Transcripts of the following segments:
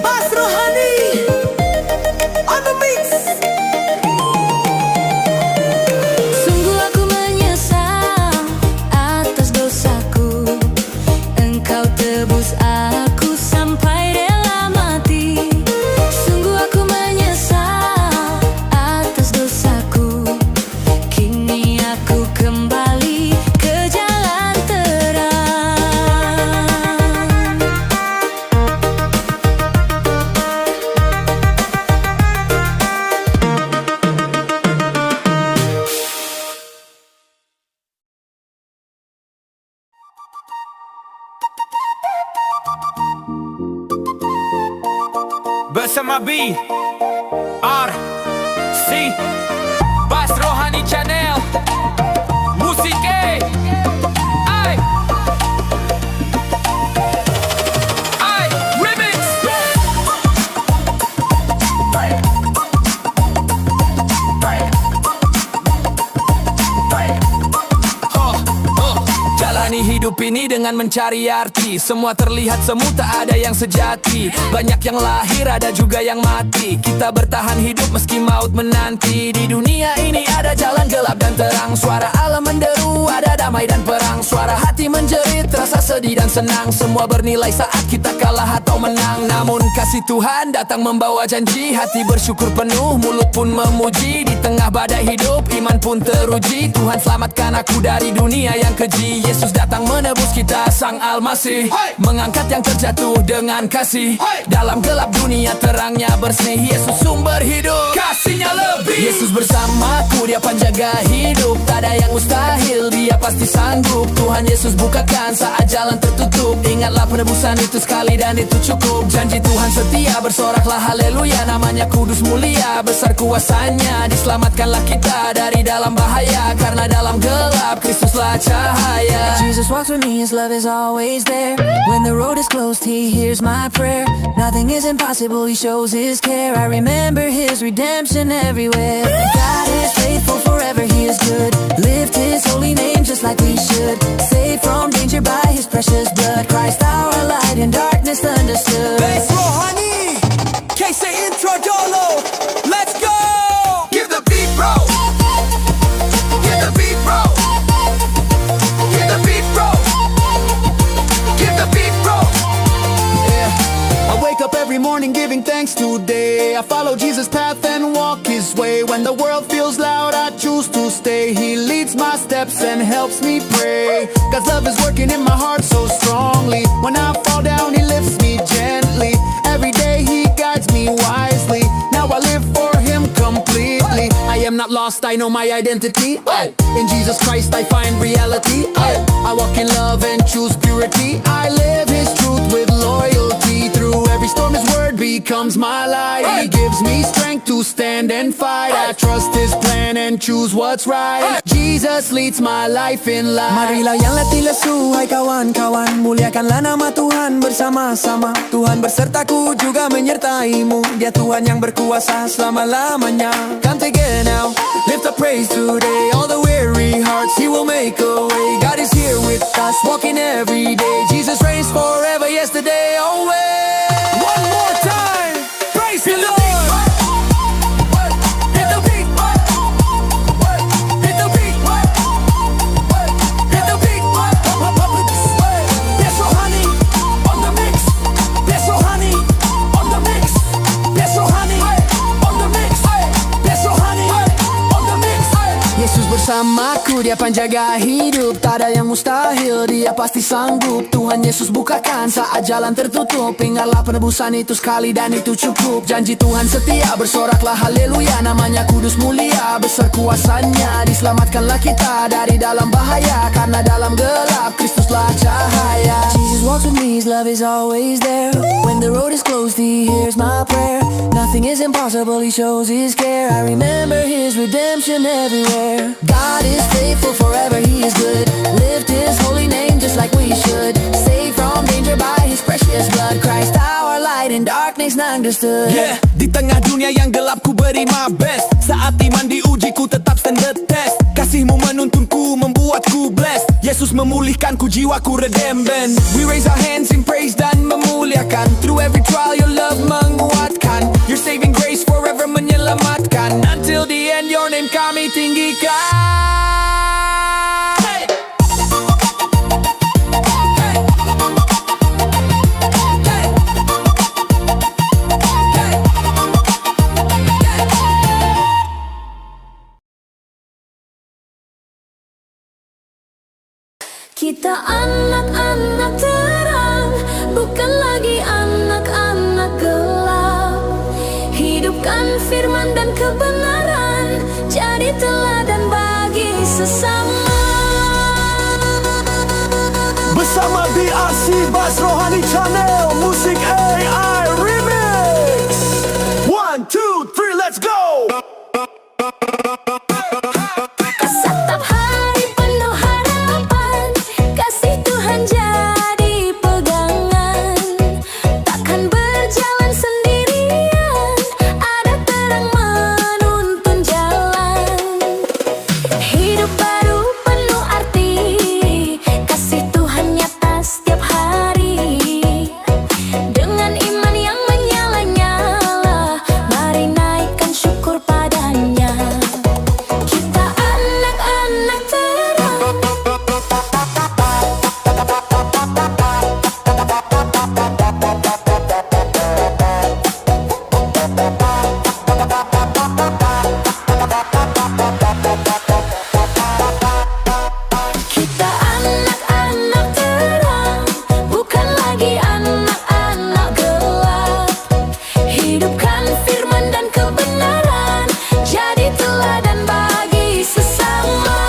Bas Rohani on the mix. Sungguh aku menyesal atas dosaku. Engkau tebus aku sampai rela mati. Sungguh aku menyesal atas dosaku. Kini aku kembali ke jalan terang. Bersama B R C Bas Rohani Channel Musik ay Remix. Jalani hidup ini dengan mencari arti. Semua terlihat semu, tak ada yang sejati. Banyak yang lahir, ada juga yang mati. Kita bertahan hidup meski maut menanti. Di dunia ini ada jalan gelap dan terang. Suara alam menderu, ada damai dan perang. Suara hati menjerit, rasa sedih dan senang. Semua bernilai saat kita kalah atau menang. Namun kasih Tuhan datang membawa janji. Hati bersyukur penuh, mulut pun memuji. Di tengah badai hidup, iman pun teruji. Tuhan selamatkan aku dari dunia yang keji. Yesus datang menebus kita, Sang Almasih. Mengangkat yang terjatuh dengan kasih. Dalam gelap dunia terangnya bersih. Yesus sumber hidup, kasihnya lebih. Yesus bersamaku, dia penjaga hidup. Tak ada yang mustahil, dia pasti sanggup. Tuhan Yesus bukakan saat jalan tertutup. Ingatlah penebusan itu sekali dan itu cukup. Janji Tuhan setia, bersoraklah haleluya. Namanya kudus mulia, besar kuasanya. Diselamatkanlah kita dari dalam bahaya. Karena dalam gelap Kristuslah cahaya. Jesus walks with me, His love is always there. When the road is closed, He hears my prayer. Nothing is impossible, He shows His care. I remember His redemption everywhere. God is faithful forever, He is good. Lift His holy name just like we should. Saved from danger by His precious blood. Christ our light in darkness understood. Bas Rohani, KC Intro Dolo. Let's go. Give the beat, bro. Give the beat, bro. Give the beat, bro. Give the beat, bro. I wake up every morning giving thanks today. I follow Jesus' path and walk His way. When the world feels loud, I choose to stay. He leads my steps and helps me pray. God's love is working in my heart so strongly. When I fall down, He lifts me gently. Every day He guides me wisely. Now I live for Him completely. I am not lost, I know my identity. In Jesus Christ I find reality. I walk in love and choose purity. I live His truth with loyalty. Through every storm His word becomes my light. He gives me strength to stand and fight. I trust His plan and choose what's right. Jesus leads my life in life. Marilah yang letih lesu, hai kawan-kawan. Muliakanlah nama Tuhan bersama-sama. Tuhan bersertaku juga menyertaimu. Dia Tuhan yang berkuasa selama-lamanya. Come together now, lift up praise today. All the weary hearts He will make a way. God is here with us, walking every day. Jesus reigns forever, yesterday, always. One more time, praise the Lord. Hit the beat. Hit the beat. Hit the beat. Bas Rohani on the mix. Bas Rohani on the mix. Bas Rohani on the mix. Bas Rohani on the mix. Yesus bersamaku, Dia penjaga hidup. Tak ada yang mustahil, Dia pasti sanggup. Tuhan Yesus bukakan saat jalan tertutup. Ingatlah penebusan itu sekali dan itu cukup. Janji Tuhan setia, bersoraklah haleluya. Namanya kudus mulia, besar kuasanya. Diselamatkanlah kita dari dalam bahaya. Karena dalam gelap Kristuslah cahaya. Jesus walks with me, His love is always there. When the road is closed, He hears my prayer. Nothing is impossible, He shows His care. I remember His redemption everywhere. God is faithful forever, He is good. Lift His holy name just like we should. Saved from danger by His precious blood. Christ our light in darkness understood. Yeah, di tengah dunia yang gelap ku beri my best. Saat iman diuji ku tetap stand the test. Kasih-Mu menuntunku membuatku blessed. Yesus memulihkanku, jiwaku redemben. We raise our hands in praise dan memuliakan. Through every trial your love menguatkan. Your saving grace forever menyelamatkan. Until the end your name kami tinggikan. Kita anak-anak terang, bukan lagi anak-anak gelap. Hidupkan firman dan kebenaran, jadi teladan bagi sesama. Bersama BRC Bass Rohani Channel, musik AI Remix. 1, 2, 3, let's go! Setiap hari penuh harapan, kasih Tuhan jadi pegangan. Takkan berjalan sendirian, ada terang menuntun jalan. Hidup baru penuh arti, kasih Tuhan nyata setiap hari. Dengan iman yang menyala-nyala, mari naikkan syukur padanya. Kita anak-anak terang, kita anak-anak terang, bukan lagi anak-anak gelap. Hidupkan firman dan kebenaran, jadi teladan bagi sesama.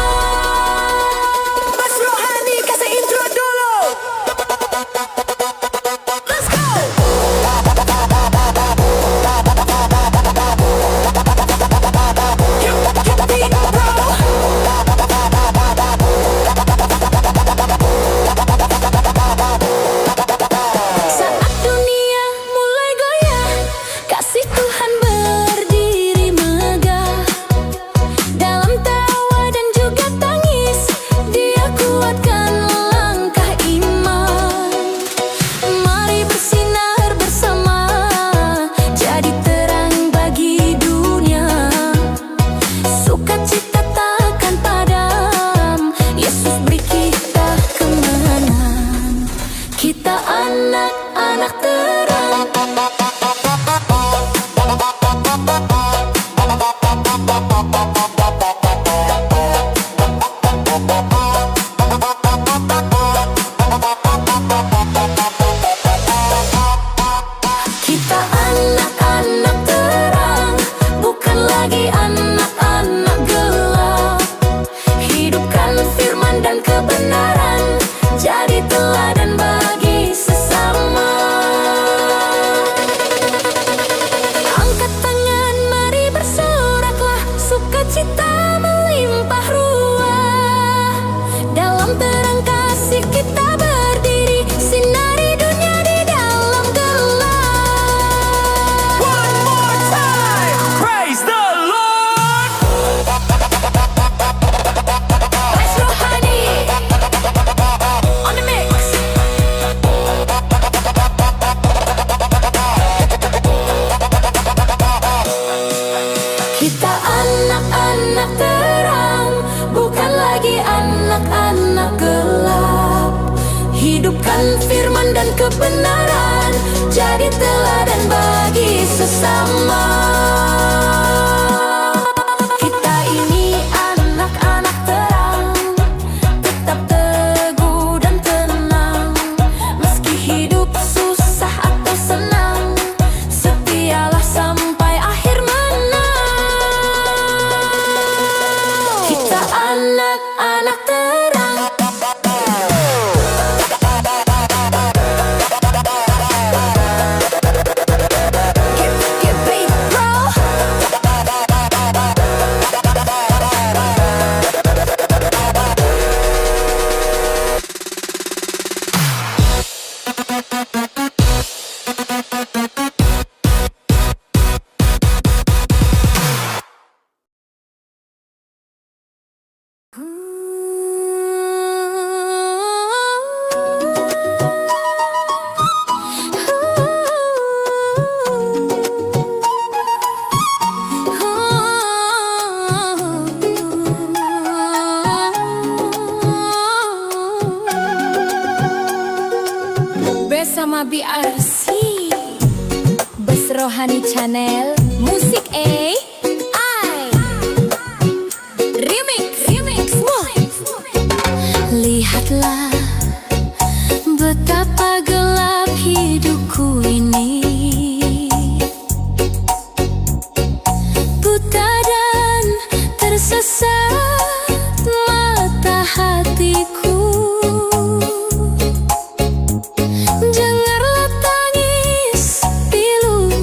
Mas Rohani kasih intro dulu. Let's go. You beat bro. Saat dunia mulai goyah, kasih Tuhan berdiri megah. Dalam tawa dan juga tangis, Dia kuatkan langkah iman. Mari bersinar bersama, jadi terang bagi dunia. Sukacita takkan padam, Yesus beri kita kemenangan. Kita anak-anak terang, kita anak-anak terang, bukan lagi anak-anak gelap. Hidupkan firman dan kebenaran, jadi teladan bagi sesama. Angkat tangan, mari bersoraklah, sukacita melimpah ruah. Dalam terang kasih kita berdiri, sinari dunia di dalam gelap. One more time, praise the Lord. Mas Rohani on the mix. Kita anak-anak terang, bukan lagi anak-anak gelap. Hidupkan firman dan kebenaran, jadi teladan bagi sesama. Kita ini anak-anak terang, tetap teguh dan tenang. Meski hidup susah atau senang, setialah sampai akhir menang. Kita anak-anak terang, get beat. Rohani Channel. Musik I Remix. Lihatlah betapa gelap hidupku ini, buta dan tersesat mata hatiku. Dengarlah tangis pilu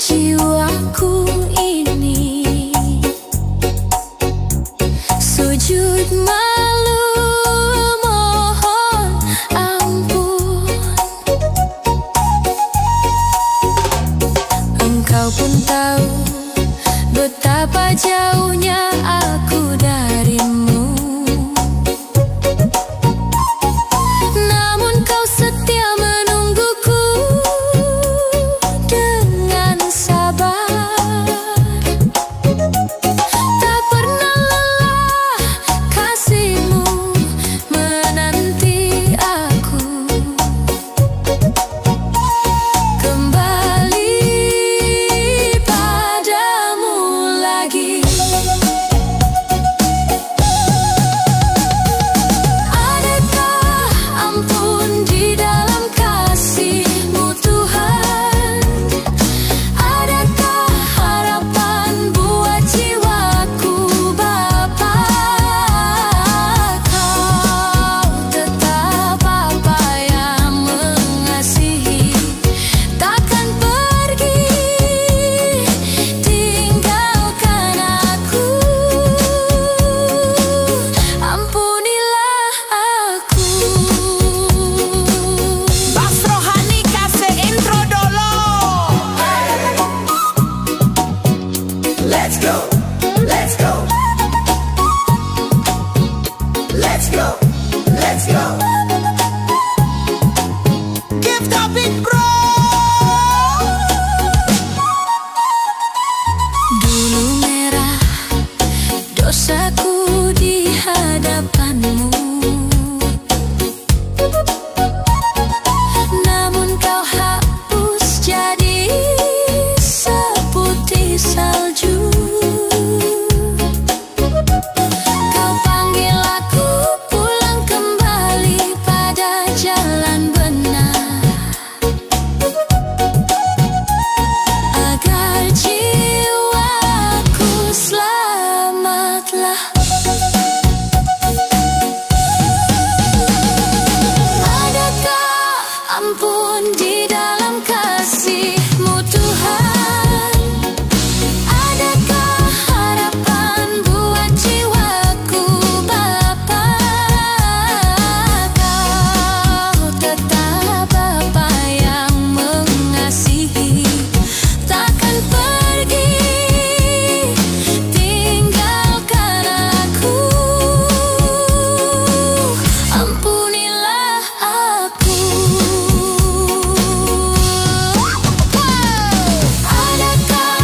jiwaku ini, sujud malu mohon ampun. Engkau pun tahu betapa jauhnya aku darimu, namun kau setia menungguku dengan sabar. Tak pernah lelah kasihmu menanti aku kembali padamu lagi. Adakah ampun di dalam kasih-Mu Tuhan? Adakah harapan buat jiwaku Bapa? Kau tetap Bapa yang mengasihi, takkan pergi tinggalkan aku. Ampunilah aku. Bas Rohani kasih intro dulu. Let's go, let's go, let's go, let's go. Give the beat bro. Dulu merah dosaku di hadapan-Mu, namun Kau hapus jadi seputih salju. Kau panggil aku pulang kembali pada jalan benar, agar jiwaku selamatlah. Adakah ampun di dalam kasih-Mu Tuhan? Adakah harapan buat jiwaku Bapa? Kau tetap Bapa yang mengasihi, takkan pergi tinggalkan aku. Ampunilah aku. Adakah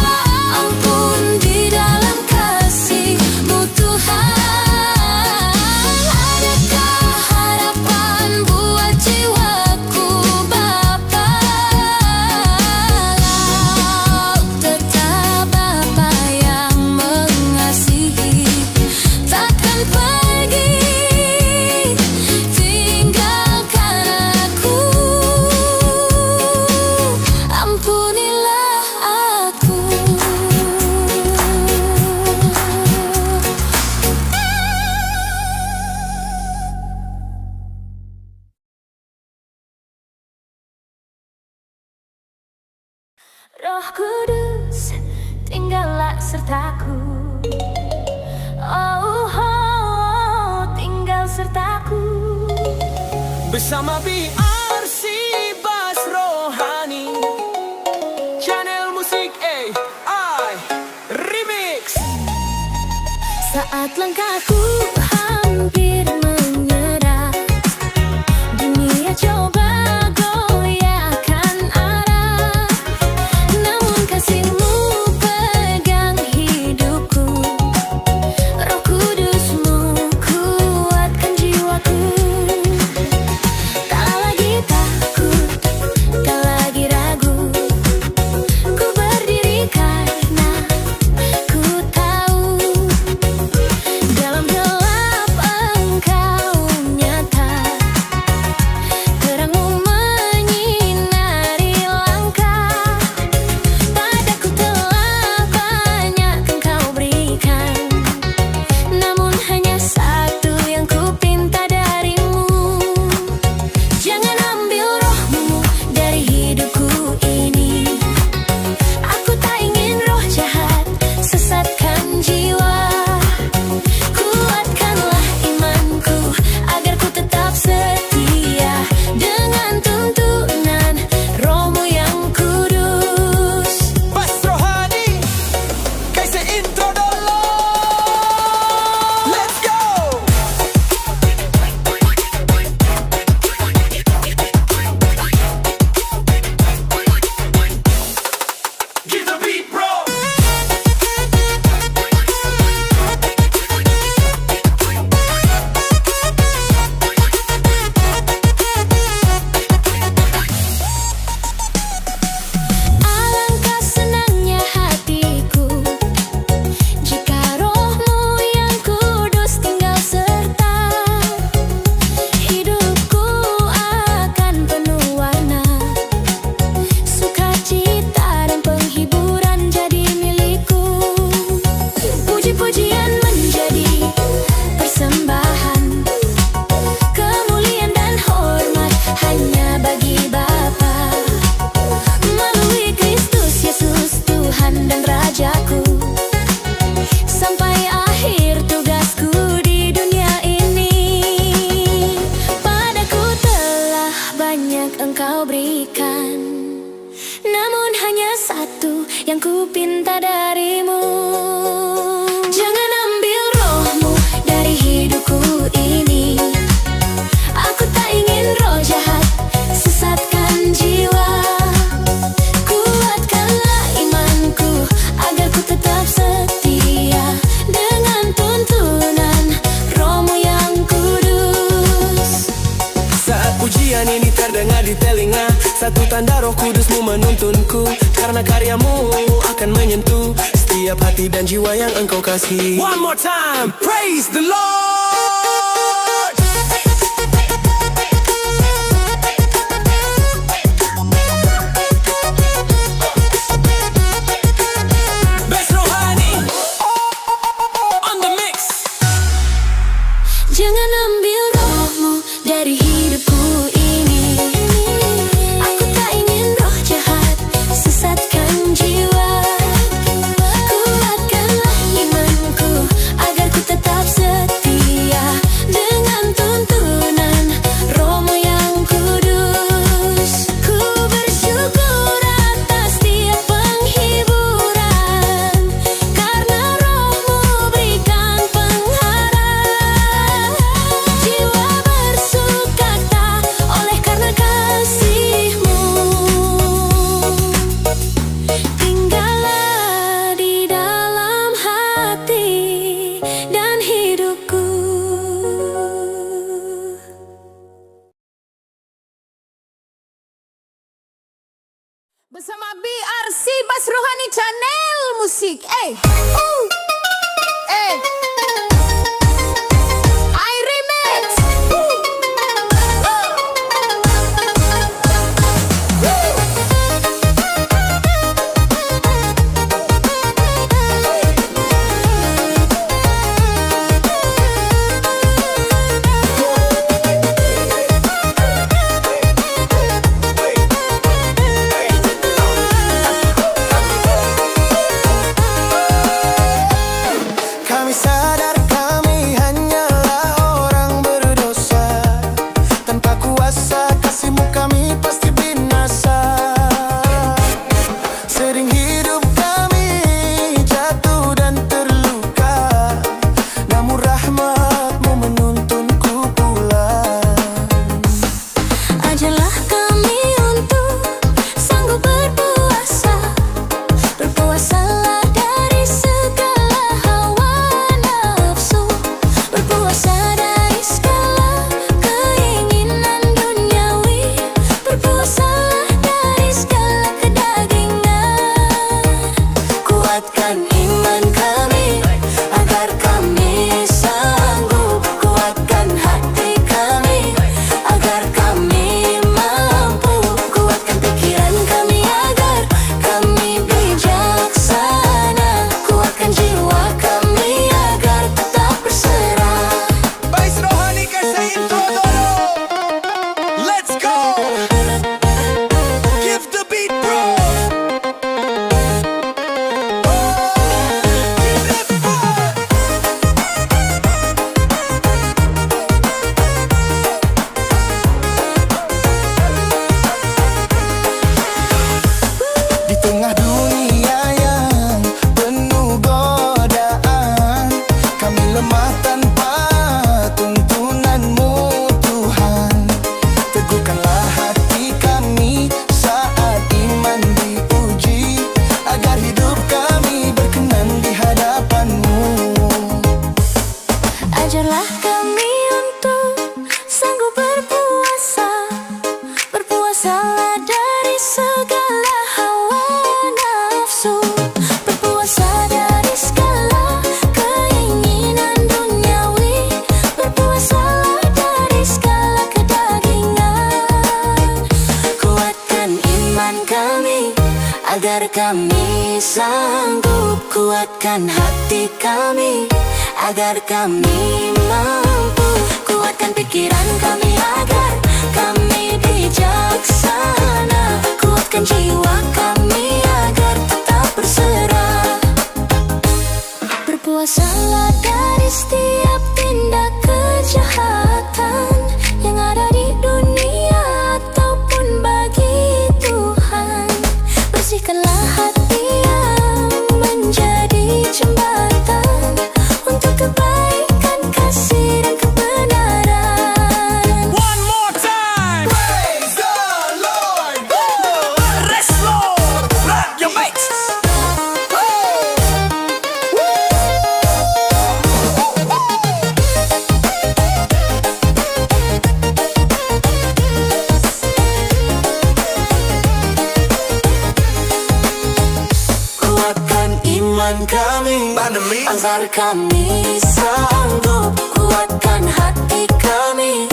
ampun di dalam kasih-Mu Tuhan? Adakah harapan buat jiwaku Bapa? Kau tetap Bapa yang mengasihi, takkan pergi tinggalkan aku. Ampunilah aku. Roh Kudus, tinggallah sertaku. Oh, tinggal sertaku. Bersama BRC Bas Rohani Channel Musik I Remix. Saat langkahku hampir menyerah, dunia coba goyahkan arah, namun kasih-Mu pegang hidupku. Roh Kudus-Mu kuatkan jiwaku. Tak lagi takut, tak lagi ragu, hanya satu yang ku pinta darimu. Jangan ambil rohmu dari hidupku ini. Aku tak ingin roh jahat sesatkan jiwa. Kuatkanlah imanku agar ku tetap setia dengan tuntunan rohmu yang kudus. Saat pujian ini terdengar di telinga, satu tanda roh kudusmu menuntunku. Karena karyamu akan menyentuh setiap hati dan jiwa yang engkau kasih. One more time, praise the Lord. Best Rohani on the mix. Jangan ambil rohmu dari hidupku ini. Aku tak ingin roh jahat sesatkan jiwa. Kuatkanlah imanku agar ku tetap setia dengan tuntunan rohmu yang kudus. Ku bersyukur atas tiap penghiburan, karena rohmu berikan pengharap. Jiwa bersukacita oleh karena kasih-Mu. Tinggallah di dalam hati dan hidupku. Bersama BRC Bas Rohani Channel Musik. I remix. Kami sadar kami hanyalah orang berdosa. Tanpa kuasa kasih-Mu kami pasti binasa. Sering hidup kami jatuh dan terluka, namun rahmat-Mu menuntunku pulang. Ajarlah kami untuk sanggup berpuasa. Berpuasalah dari segala hawa nafsu. Berpuasa dari segala keinginan duniawi. Berpuasalah dari segala kedagingan. Kuatkan iman kami agar kami sanggup. Kuatkan hati kami agar kami mampu. Kuatkan pikiran kami agar kami bijaksana. Kuatkan jiwa kami agar tetap berserah. Bas Rohani kasih intro dulu. Let's go. Give the beat, bro. Give it fun. Di tengah dunia yang penuh godaan, kami lemah tanpa tuntunan-Mu Tuhan. Teguhkanlah hati kami saat iman diuji, agar hidup kami berkenan di hadapan-Mu. Ajarlah kami untuk sanggup berpuasa. Berpuasalah dari segala hawa nafsu. Berpuasa dari segala keinginan duniawi. Berpuasalah dari segala kedagingan. Kuatkan iman kami agar kami sanggup. Kuatkan hati kami agar kami mampu. Kuatkan pikiran kami agar kami bijaksana. Kuatkan jiwa kami agar tetap berserah. Berpuasalah dari setiap tindak kejahatan yang ada di dunia ataupun bagi Tuhan. Bersihkanlah kami, agar kami sanggup kuatkan hati kami,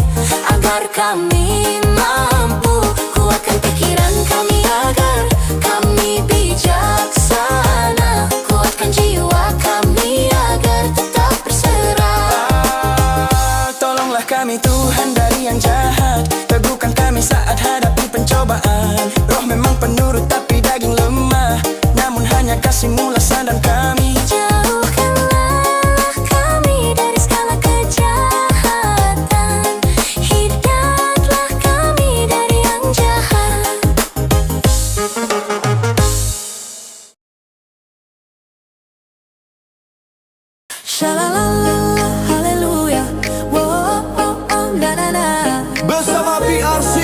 agar kami mampu kuatkan pikiran kami, agar kami bijaksana, kuatkan jiwa kami agar tetap berserah. Tolonglah kami Tuhan dari yang jahat, teguhkan kami saat hadapi pencobaan. Roh memang penurut tapi daging lemah, namun hanya kasih-Mu lah sandang kami. Jauhkanlah kami dari segala kejahatan, hiduplah kami dari yang jahat. Shalalala, haleluya, wow, oh, oh, na na na. Bersama BRC,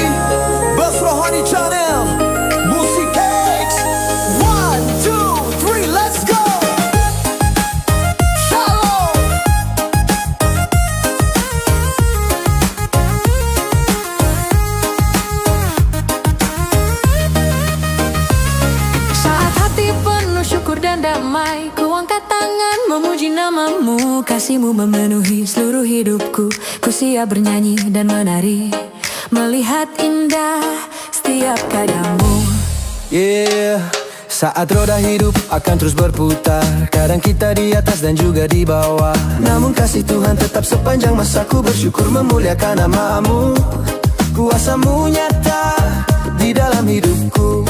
Bus Rohani Channel, Musik Cakes. 1, 2, 3, let's go. Shalom. Saat hati penuh syukur dan damai, ku angkat tangan memuji nama-Mu. Kasih-Mu memenuhi seluruh hidupku. Ku siap bernyanyi dan menari, melihat indah setiap karya-Mu. Yeah, saat roda hidup akan terus berputar, kadang kita di atas dan juga di bawah, namun kasih Tuhan tetap sepanjang masa. Ku bersyukur memuliakan nama-Mu. Kuasa-Mu nyata di dalam hidupku.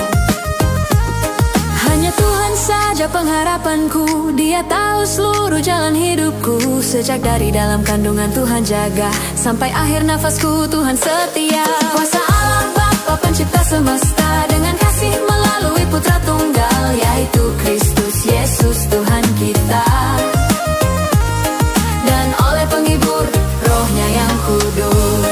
Hanya Tuhan saja pengharapanku, Dia tahu seluruh jalan hidupku. Sejak dari dalam kandungan Tuhan jaga, sampai akhir nafasku Tuhan setia. Kuasa Allah Bapa pencipta semesta, dengan kasih melalui Putra Tunggal, yaitu Kristus Yesus Tuhan kita. Dan oleh penghibur Roh-Nya yang kudus,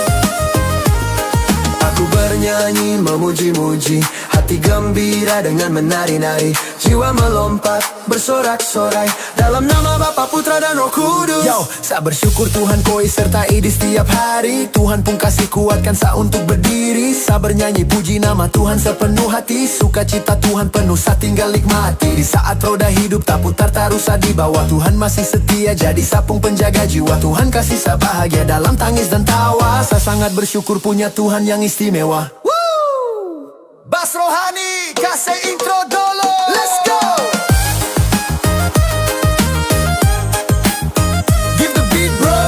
Aku bernyanyi memuji-muji, hati gembira dengan menari-nari, jiwa melompat bersorak-sorai dalam nama Bapa, Putra dan Roh Kudus. Yo, sa bersyukur Tuhan koi sertai di setiap hari. Tuhan pun kasih kuatkan sa untuk berdiri. Sa bernyanyi puji nama Tuhan sepenuh hati, sukacita Tuhan penuh sa tinggal nikmati. Di saat roda hidup tak putar taruh sa di bawah, Tuhan masih setia jadi sapung penjaga jiwa. Tuhan kasih sa bahagia dalam tangis dan tawa. Sa sangat bersyukur punya Tuhan yang istimewa. Bas Rohani, kasih intro dulu. Let's go. Give the beat, bro.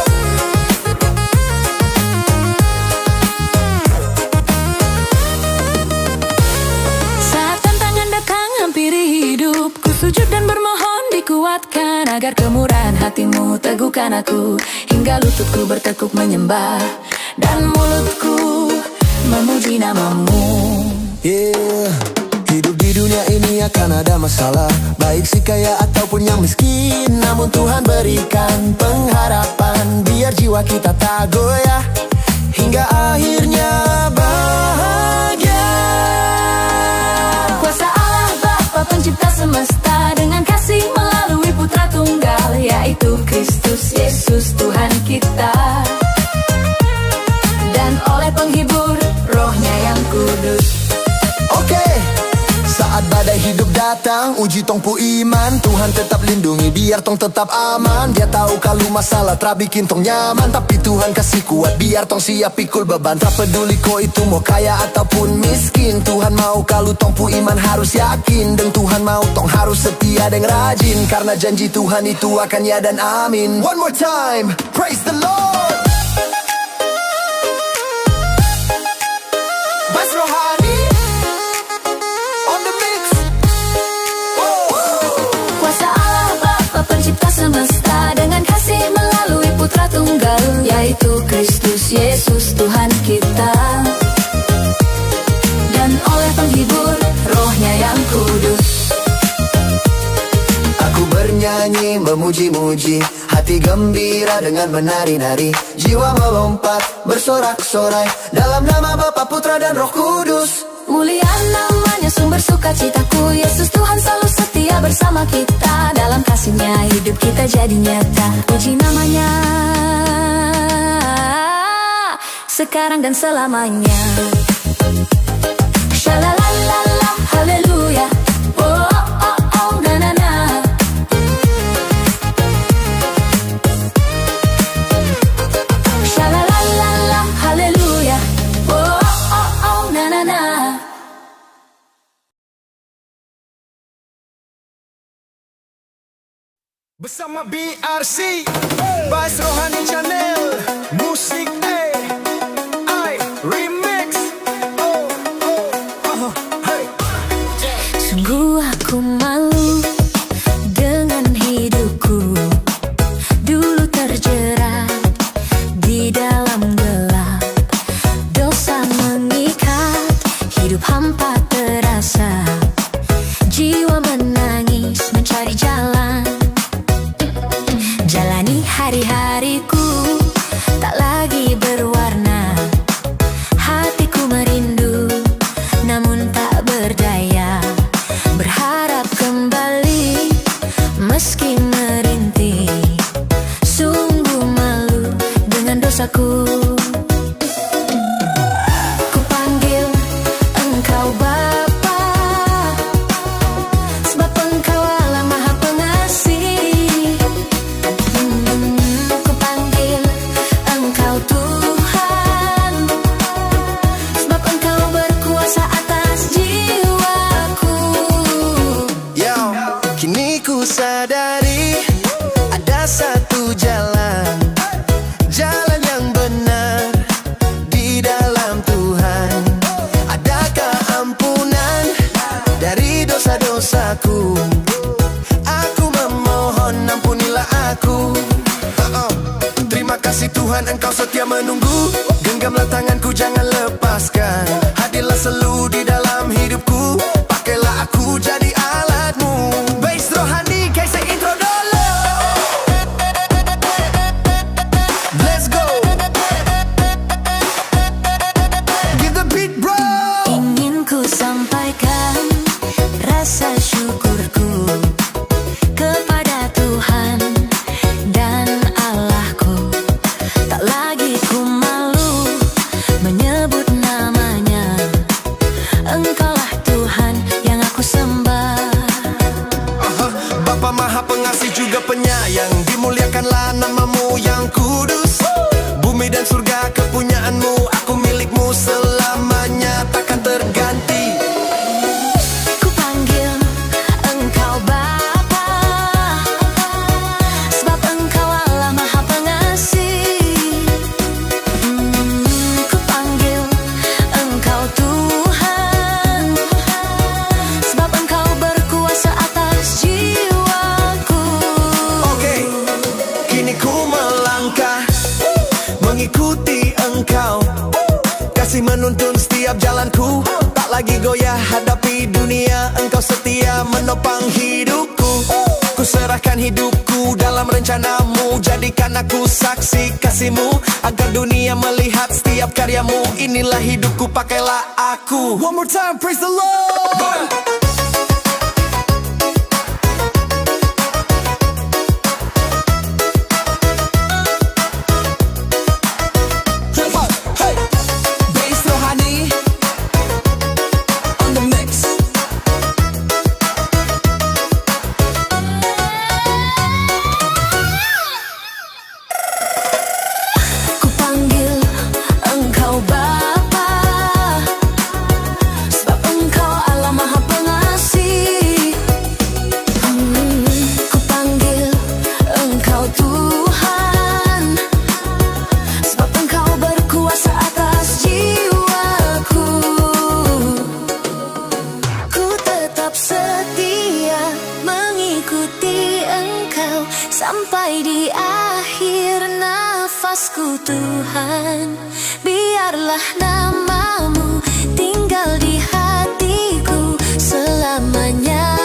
saat tantangan datang hampiri hidup, ku sujud dan bermohon dikuatkan, agar kemurahan hati-Mu teguhkan aku, hingga lututku bertekuk menyembah dan mulutku memuji nama-Mu. Yeah, hidup di dunia ini akan ada masalah, baik si kaya ataupun yang miskin, namun Tuhan berikan pengharapan, biar jiwa kita tak goyah, hingga akhirnya bahagia. Kuasa Allah Bapa pencipta semesta, dengan kasih melalui Putra Tunggal, yaitu Kristus Yesus Tuhan kita. Dan oleh penghibur Roh-Nya yang kudus. Oke, saat badai hidup datang, uji tong pu iman, Tuhan tetap lindungi biar tong tetap aman. Dia tahu kalau masalah tra bikin tong nyaman, tapi Tuhan kasih kuat biar tong siap pikul beban. Tra peduli ko itu mau kaya ataupun miskin, Tuhan mau kalau tong pu iman harus yakin. Dan Tuhan mau tong harus setia dan rajin, karena janji Tuhan itu akan ya dan amin. One more time, praise the Lord. Bas Rohani on the mix. Kuasa Allah Bapa pencipta semesta, dengan kasih melalui Putra Tunggal, yaitu Kristus Yesus Tuhan kita. Dan oleh penghibur Roh-Nya yang kudus. Aku bernyanyi memuji-muji, hati gembira dengan menari-nari, jiwa melompat bersorak-sorai dalam nama Bapa, Putra dan Roh Kudus. Mulia namanya sumber sukacitaku, Yesus Tuhan selalu setia bersama kita, dalam kasih-Nya hidup kita jadi nyata. Puji namanya sekarang dan selamanya. Shalalalala, haleluya, oh oh oh oh na na na. Bersama BRC, Bass Rohani Channel, musik I remix. Hey. Sungguh aku malu dengan hidupku. Dulu terjerat di dalam gelap. Dosa mengikat, hidup hampa terasa. Jiwa menangis mencari jalan. Jalani hari-hariku tak lagi berwarna. Hatiku merindu namun tak berdaya. Berharap kembali meski merintih. Sungguh malu dengan dosaku. Ku panggil Engkau Bapa, sebab Engkau Allah Maha Pengasih. Ku panggil Engkau Tuhan, sebab Engkau berkuasa atas jiwaku. Yo, kini ku sadari ada satu jalan, jalan yang benar di dalam Tuhan. Ada keampunan dari dosa-dosaku. Aku memohon ampunilah aku. Terima kasih Tuhan, Engkau setia menunggu. Genggamlah tanganku, jangan lepaskan. Hadirlah selalu di dalam hidupku. Pakailah aku jadi alatmu. Bass Rohani, kasih intro dulu. Let's go. Give the beat, bro. Ingin ku sampaikan rasa syukurku kepada Tuhan dan Allahku. Tak lagi ku malu menyebut namanya. Engkaulah Tuhan yang aku sembah. Bapa Maha Pengasih juga penyayang. Dimuliakanlah namamu yang kudus. Bumi dan surga kepunyaanmu. Aku milikmu selamanya, takkan terganti. Ku panggil Engkau Bapa, sebab Engkau Allah Maha Pengasih. Ku panggil Engkau Tuhan, sebab Engkau berkuasa atas jiwaku. Oke, kini ku melangkah mengikuti Engkau. Kasih menuntun setiap jalanku. Tak lagi goyah hadapi dunia. Engkau setia menopang hidupku. Ku serahkan hidupku dalam rencanamu. Jadikan aku saksi kasihmu, agar dunia melihat setiap karyamu. Inilah hidupku, pakailah aku. One more time, praise the Lord. Hey, Bass Rohani on the mix. Ku panggil Engkau Bapa, sebab Engkau Allah Maha Pengasih. Ku panggil Engkau Tuhan, sebab Engkau berkuasa atas jiwaku. Ku tetap setia mengikuti Engkau sampai di akhir nafasku. Tuhan, biarlah namamu tinggal di hatiku selamanya.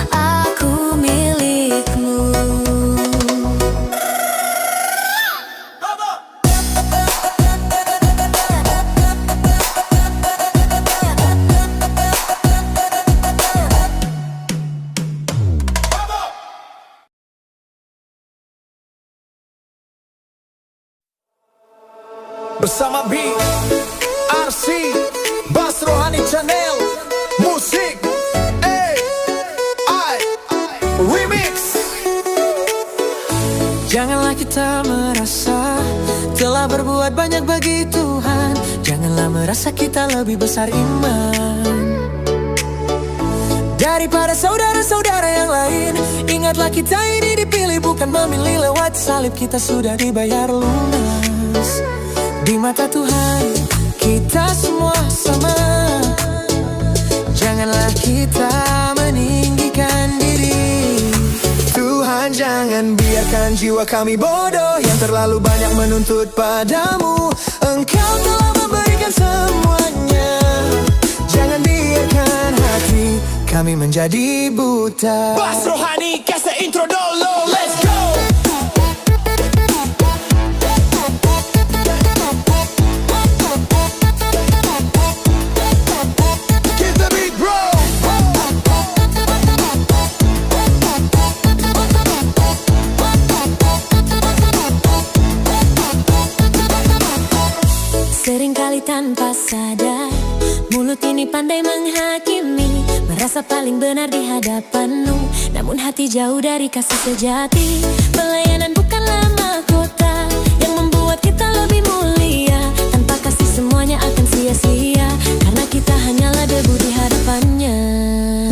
Aku milikmu. Bersama BRC, Bass Rohani Channel, musik I remix. Janganlah kita merasa telah berbuat banyak bagi Tuhan. Janganlah merasa kita lebih besar iman. daripada saudara-saudara yang lain. Ingatlah kita ini dipilih bukan memilih lewat salib. Kita sudah dibayar lunas di mata Tuhan, kita semua sama. Janganlah kita meninggikan diri. Tuhan, jangan biarkan jiwa kami bodoh yang terlalu banyak menuntut padamu. Engkau telah memberikan semuanya. Jangan biarkan hati kami menjadi buta. Bas Rohani, kasih intro dulu, let's go. Give the beat, bro. Seringkali tanpa sadar, mulut ini pandai menghakimi, merasa paling benar di hadapanmu, namun hati jauh dari kasih sejati. Pelayanan bukanlah mahkota yang membuat kita lebih mulia. Tanpa kasih semuanya akan sia-sia, karena kita hanyalah debu di hadapannya.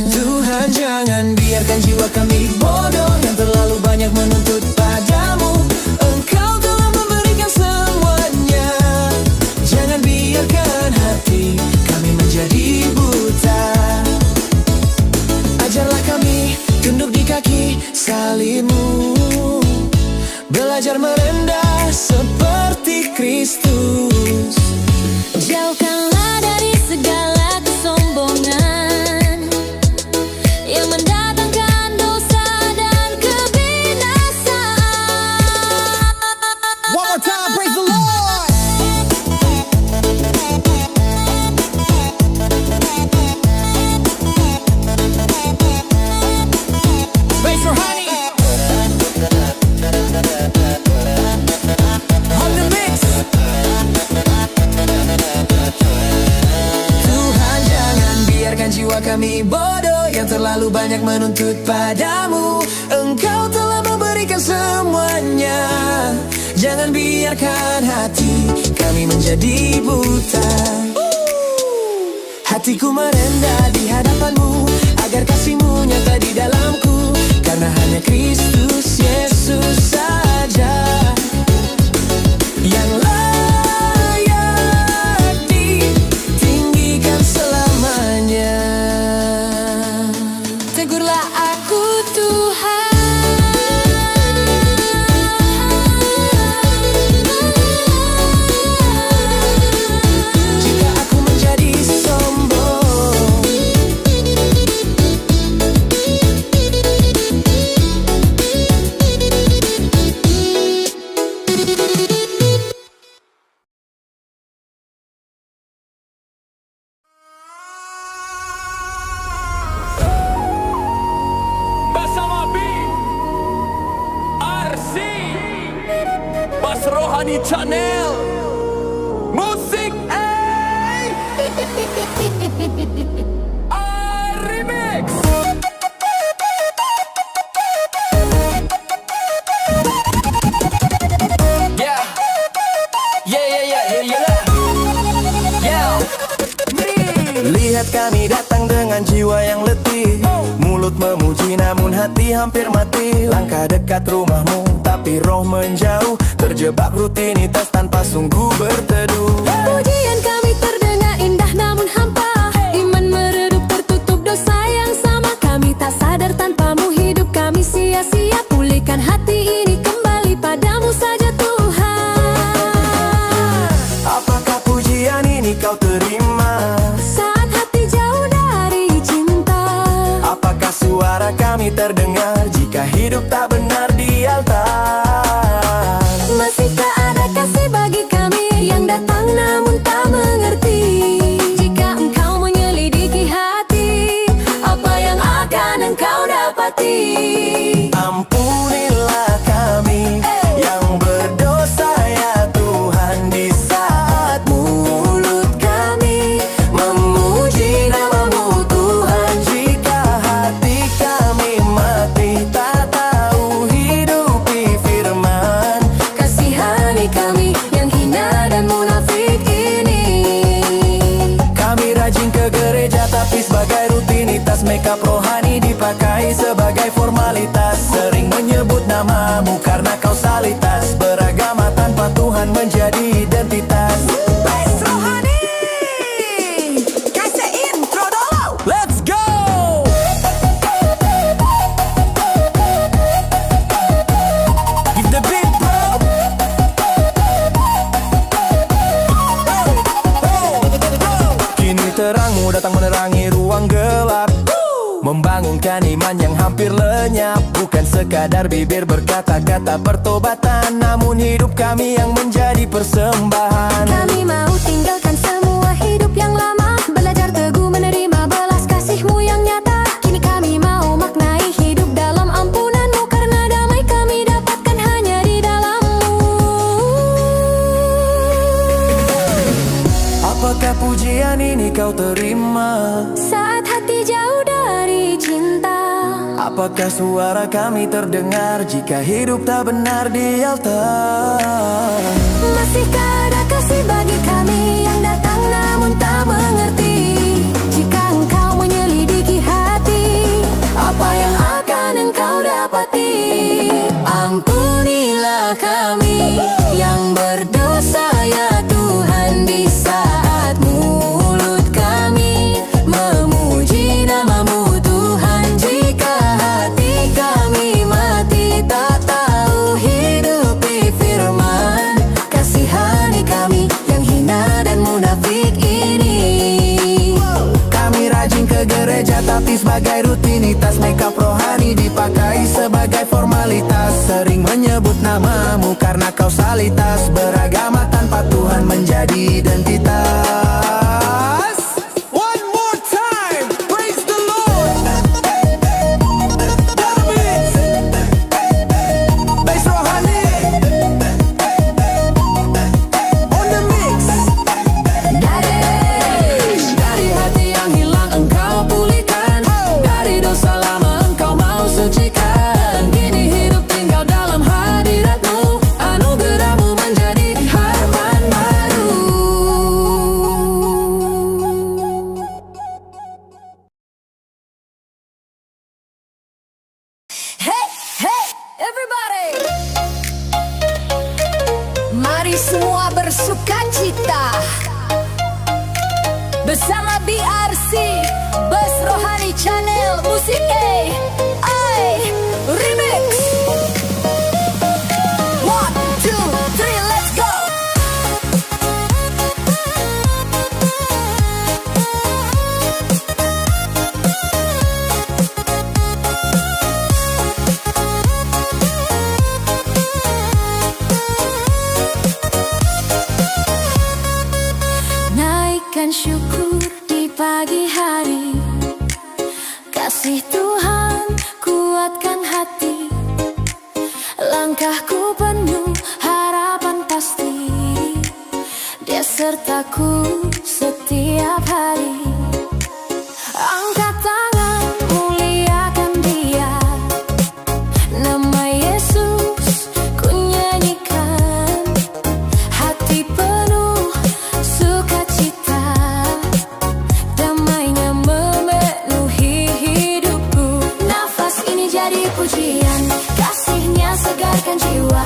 Tuhan, jangan biarkan jiwa kami bodoh yang terlalu banyak menuntut padamu. Engkau telah memberikan semuanya. Jangan biarkan hati kami menjadi buta. Ajarlah kami tunduk di kaki salibmu, belajar merendah seperti Kristus. Jauhkanlah dari segala kesombongan yang mendatangkan dosa dan kebinasaan. One more time, praise the Lord. Bas Rohani on the mix. Tuhan, jangan biarkan jiwa kami bodoh yang terlalu banyak menuntut padamu. Engkau telah memberikan semuanya. Jangan biarkan hati kami menjadi buta. Hatiku merendah di hadapanmu, agar kasih-Mu nyata di dalamku. Karena hanya Kristus Yesus saja yang layak ditinggikan selamanya. Tegurlah aku Tuhan, jika aku menjadi sombong. Bersama BRC Bas Rohani Channel Musik Remix. Yeah. Lihat kami datang dengan jiwa yang letih, mulut memuji namun hati hampir mati. Langkah dekat rumahmu tapi roh menjauh, terjebak rutinitas tanpa sungguh berteduh. pujian kami terdengar indah namun hampa. Iman meredup tertutup dosa yang sama. Kami tak sadar tanpamu hidup kami sia-sia. Pulihkan hati ini kembali padamu saja Tuhan. Apakah pujian ini kau terima? Saat hati jauh dari cinta, Apakah suara kami terdengar jika hidup tak benar di altar? masihkah ada kasih bagi kami yang datang namun tak mengerti? Jika engkau menyelidiki hati, apa yang akan engkau dapati? Ampunilah kami yang berdosa ya Tuhan, di saat mulut kami memuji nama-Mu Tuhan. Jika hati kami mati tak tahu hidupi firman, Kasihani kami yang hina dan munafik ini. kami rajin ke gereja tapi sebagai rutinitas make up rohani membangunkan iman yang hampir lenyap. Bukan sekadar bibir berkata-kata pertobatan, namun hidup kami yang menjadi persembahan. Kami mau tinggalkan semua hidup yang lama, belajar teguh menerima belas kasih-Mu yang nyata. Kini kami mau maknai hidup dalam ampunan-Mu, karena damai kami dapatkan hanya di dalam-Mu. Apakah pujian ini kau terima Saat hati jauh dari cinta? Apakah suara kami terdengar jika hidup tak benar di altar? Masihkah ada kasih bagi kami yang datang namun tak mengerti? Jika Engkau menyelidiki hati, apa yang akan Engkau dapati? Ampunilah kami yang berdosa ya Tuhan, di saat mulut kami memuji nama-Mu Tuhan. Jika hati kami mati tak tahu hidupi firman, kasihani kami yang hina dan munafik ini. Kami rajin ke gereja tapi sebagai rutinitas, makeup rohani dipakai sebagai formalitas. Sering menyebut nama-Mu karena kausalitas, beragama tanpa Tuhan menjadi identitas. One more time, praise the Lord. Bass rohani on the mix. Dari hati yang hilang Engkau pulihkan, dari dosa lama Engkau mau sucikan. Kini hidup tinggal dalam hadirat-Mu, anugerah-Mu menjadi harapan baru. Hey, hey, everybody. Mari semua bersukacita bersama BRC, Bus Rohani Channel Musik Remix. 1, 2, 3, let's go. Naikkan syukur di pagi hari, kasih Tuhan kuatkan hati. Langkahku penuh harapan pasti, Dia sertaku setiap hari. Angkat tangan, muliakan Dia, nama Yesus ku nyanyikan. Hati penuh sukacita, damainya memenuhi hidupku. Nafas ini jadi pujian, kasihnya segarkan jiwa.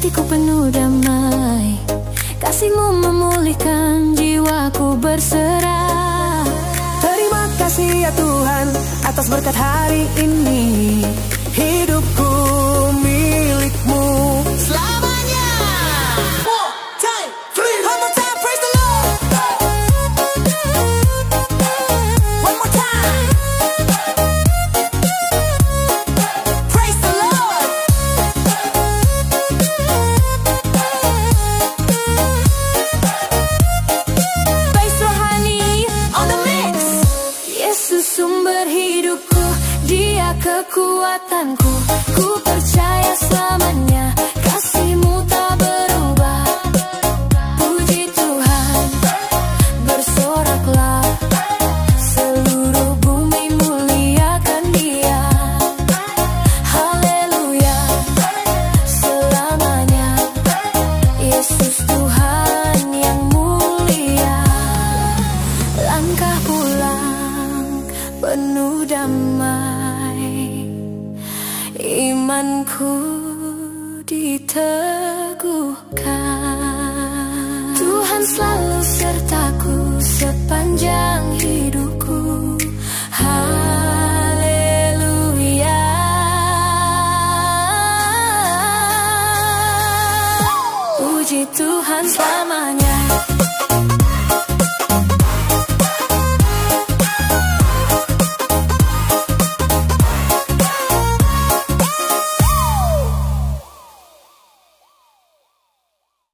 hatiku penuh damai. Kasih-Mu memulihkan jiwaku berserah. Terima kasih ya Tuhan atas berkat hari ini. Hidupku milik-Mu selamanya. One time, praise the Lord. One more time. Praise the Lord. Bass rohani on the mix. Yesus sumber hidupku, Dia kekuatanku. Ku percaya selamanya kasih-Mu tak berubah. Puji Tuhan, bersoraklah, seluruh bumi muliakan Dia. Haleluya, selamanya Yesus Tuhan yang mulia. Langkah pulang penuh damai, imanku diteguhkan. Tuhan selalu sertaku sepanjang hidupku. Haleluya. Puji Tuhan selamanya.